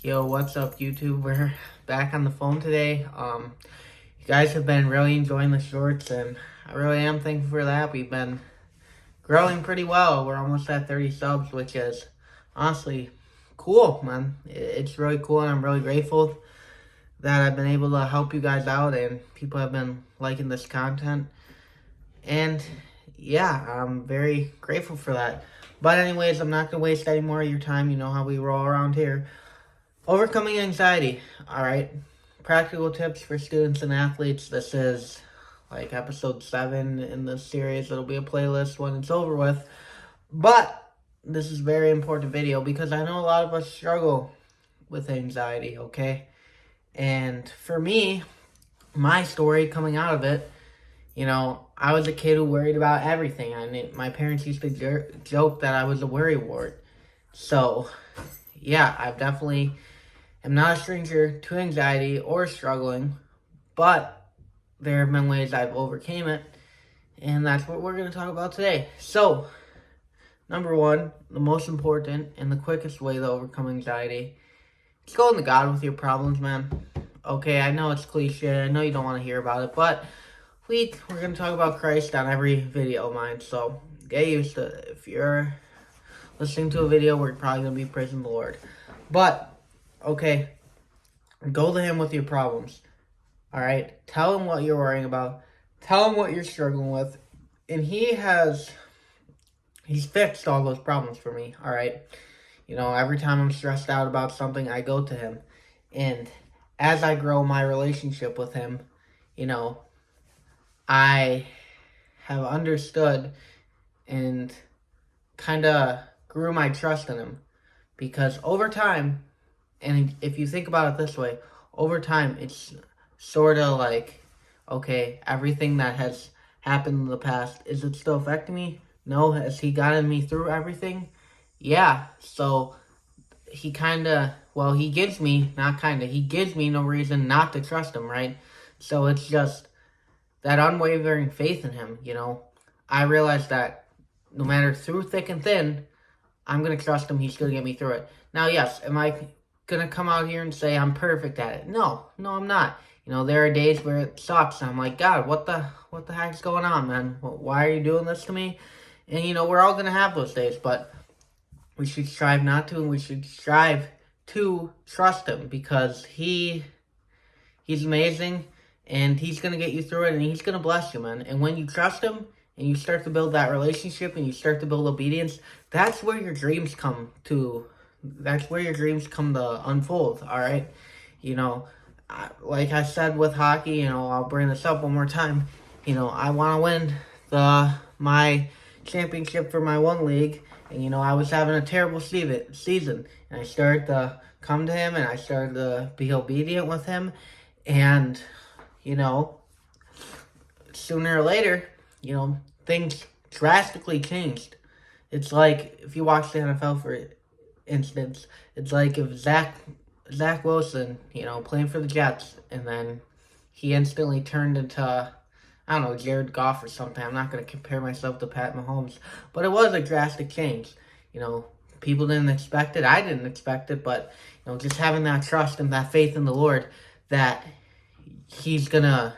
Yo, what's up, YouTube? We're back on the phone today. You guys have been really enjoying the shorts, and I really am thankful for that. We've been growing pretty well. We're almost at 30 subs, which is honestly cool, man. It's really cool, and I'm really grateful that I've been able to help you guys out, and people have been liking this content. And yeah, I'm very grateful for that. But anyways, I'm not going to waste any more of your time. You know how we roll around here. Overcoming anxiety, alright? Practical tips for students and athletes. This is like episode 7 in this series. It'll be a playlist when it's over with. But this is a very important video because I know a lot of us struggle with anxiety, okay? And for me, my story coming out of it, you know, I was a kid who worried about everything. I mean, my parents used to joke that I was a worry wart. So, yeah, I've definitely am not a stranger to anxiety or struggling, but there have been ways I've overcame it, and that's what we're going to talk about today. So, number one, the most important and the quickest way to overcome anxiety is going to God with your problems, man. Okay, I know it's cliche, I know you don't want to hear about it, but we're going to talk about Christ on every video of mine, so get used to it. If you're listening to a video, we're probably going to be praising the Lord. But okay, go to him with your problems, all right? Tell him what you're worrying about. Tell him what you're struggling with. And he's fixed all those problems for me, all right? You know, every time I'm stressed out about something, I go to him. And as I grow my relationship with him, you know, I have understood and kind of grew my trust in him. Because over time, and if you think about it this way, over time, it's sort of like, okay, everything that has happened in the past, is it still affecting me? No. Has he gotten me through everything? Yeah. So he he gives me no reason not to trust him, right? So it's just that unwavering faith in him, you know. I realize that no matter through thick and thin, I'm going to trust him. He's going to get me through it. Now, yes, am I going to come out here and say I'm perfect at it? No, I'm not. You know, there are days where it sucks. I'm like, God, what the heck's going on, man? Why are you doing this to me? And, you know, we're all going to have those days, but we should strive not to, and we should strive to trust him because he's amazing, and he's going to get you through it, and he's going to bless you, man. And when you trust him, and you start to build that relationship, and you start to build obedience, that's where your dreams come to unfold, all right? You know, like I said with hockey, you know, I'll bring this up one more time. You know, I want to win my championship for my one league, and, you know, I was having a terrible season, and I started to come to him, and I started to be obedient with him, and, you know, sooner or later, you know, things drastically changed. It's like, if you watch the NFL, for instance, it's like if Zach Wilson, you know, playing for the Jets, and then he instantly turned into, I don't know, Jared Goff or something. I'm not going to compare myself to Pat Mahomes, but it was a drastic change. You know, people didn't expect it. I didn't expect it, but, you know, just having that trust and that faith in the Lord that he's going to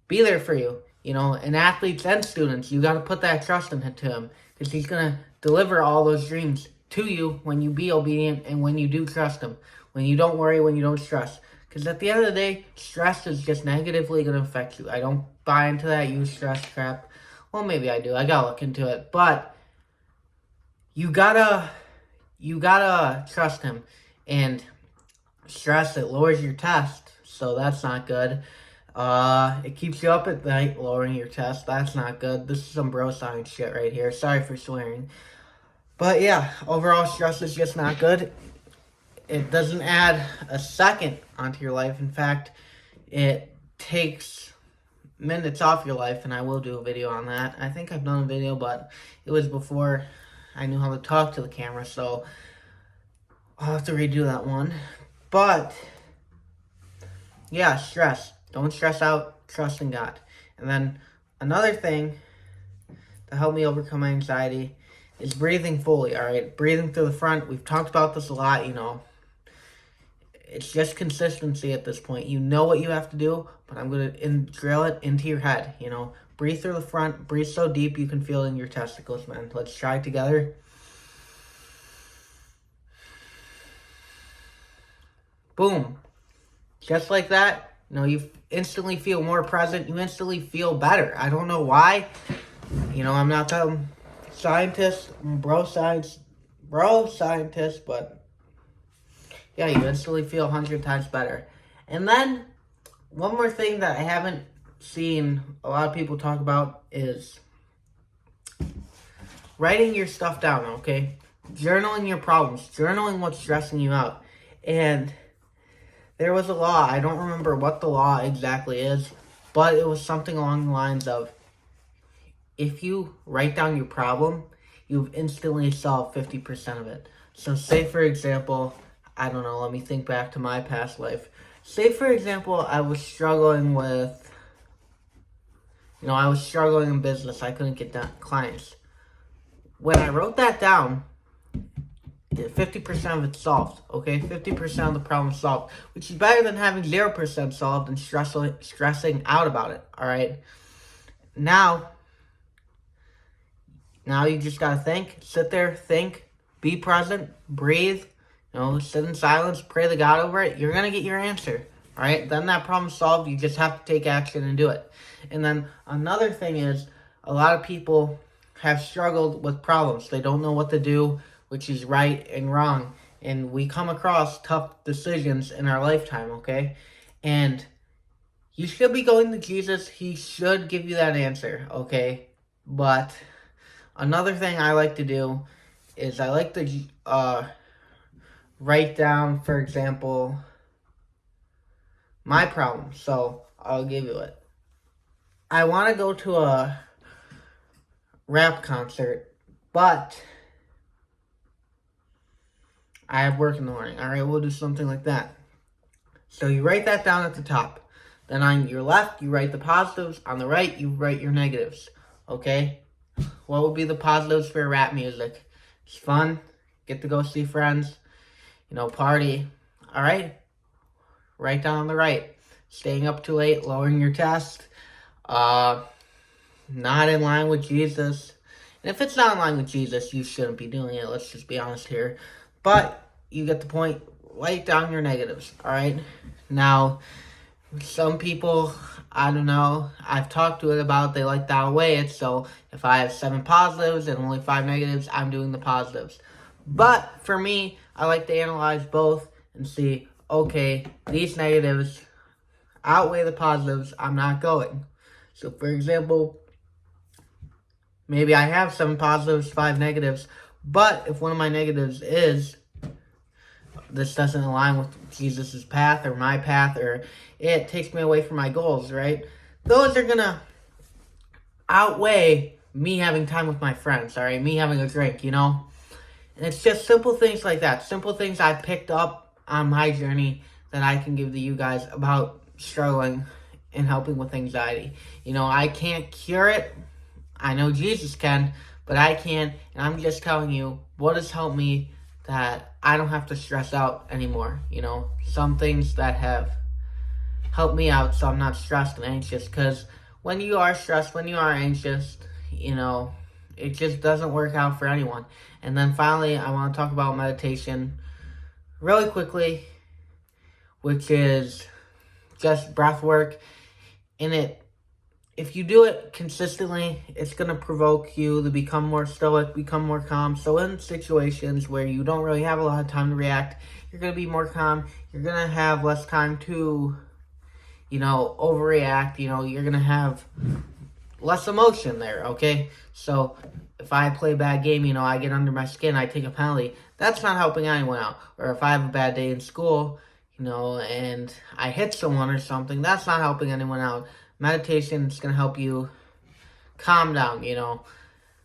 be there for you. You know, and athletes and students, you got to put that trust into him because he's going to deliver all those dreams to you when you be obedient and when you do trust him, when you don't worry, when you don't stress. Because at the end of the day, stress is just negatively going to affect you. I don't buy into that use stress crap. Well, maybe I do. I got to look into it. But you gotta trust him. And stress, it lowers your test. So that's not good. It keeps you up at night, lowering your test. That's not good. This is some bro science shit right here. Sorry for swearing. But yeah, overall stress is just not good. It doesn't add a second onto your life. In fact, it takes minutes off your life, and I will do a video on that. I think I've done a video, but it was before I knew how to talk to the camera, so I'll have to redo that one. But yeah, stress. Don't stress out, trust in God. And then another thing to help me overcome my anxiety is breathing fully, all right? Breathing through the front. We've talked about this a lot, you know. It's just consistency at this point. You know what you have to do, but I'm going to drill it into your head, you know. Breathe through the front. Breathe so deep you can feel it in your testicles, man. Let's try it together. Boom. Just like that, you know, you instantly feel more present. You instantly feel better. I don't know why. You know, I'm not a scientist, bro scientist, but yeah, you instantly feel 100 times better. And then, one more thing that I haven't seen a lot of people talk about is writing your stuff down, okay? Journaling your problems, journaling what's stressing you out. And there was a law, I don't remember what the law exactly is, but it was something along the lines of, if you write down your problem, you've instantly solved 50% of it. So say, for example, I don't know, let me think back to my past life. Say, for example, I was struggling in business. I couldn't get clients. When I wrote that down, 50% of it's solved, okay? 50% of the problem solved, which is better than having 0% solved and stressing out about it, all right? Now you just gotta think, sit there, think, be present, breathe, you know, sit in silence, pray to God over it. You're gonna get your answer, all right? Then that problem's solved. You just have to take action and do it. And then another thing is, a lot of people have struggled with problems. They don't know what to do, which is right and wrong. And we come across tough decisions in our lifetime, okay? And you should be going to Jesus. He should give you that answer, okay? But another thing I like to do is I like to write down, for example, my problem. So I'll give you it. I want to go to a rap concert, but I have work in the morning. All right, we'll do something like that. So you write that down at the top. Then on your left, you write the positives. On the right, you write your negatives. Okay? What would be the positives for rap music? It's fun. Get to go see friends. You know, party. All right? Write down on the right. Staying up too late, lowering your test. Not in line with Jesus. And if it's not in line with Jesus, you shouldn't be doing it. Let's just be honest here. But you get the point. Write down your negatives, all right? Now, some people, I don't know, I've talked to it about, they like to outweigh it. So if I have 7 positives and only 5 negatives, I'm doing the positives. But for me, I like to analyze both and see, okay, these negatives outweigh the positives, I'm not going. So for example, maybe I have 7 positives, 5 negatives, but if one of my negatives is, this doesn't align with Jesus' path or my path, or it takes me away from my goals, right? Those are going to outweigh me having time with my friends, all right? Me having a drink, you know? And it's just simple things like that. Simple things I picked up on my journey that I can give to you guys about struggling and helping with anxiety. You know, I can't cure it. I know Jesus can, but I can't. And I'm just telling you what has helped me, that I don't have to stress out anymore. You know, some things that have helped me out so I'm not stressed and anxious. Because when you are stressed, when you are anxious, you know, it just doesn't work out for anyone. And then finally, I want to talk about meditation really quickly, which is just breath work. And if you do it consistently, it's going to provoke you to become more stoic, become more calm. So in situations where you don't really have a lot of time to react, you're going to be more calm. You're going to have less time to, you know, overreact. You know, you're going to have less emotion there, okay? So if I play a bad game, you know, I get under my skin, I take a penalty. That's not helping anyone out. Or if I have a bad day in school, you know, and I hit someone or something, that's not helping anyone out. Meditation is going to help you calm down, you know,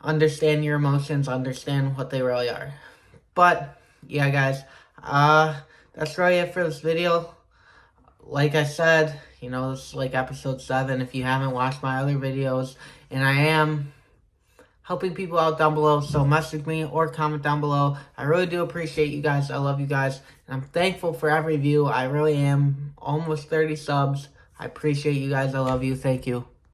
understand your emotions, understand what they really are. But, yeah, guys, that's really it for this video. Like I said, you know, this is like episode 7. If you haven't watched my other videos, and I am helping people out down below. So message me or comment down below. I really do appreciate you guys. I love you guys. And I'm thankful for every view. I really am. Almost 30 subs. I appreciate you guys. I love you. Thank you.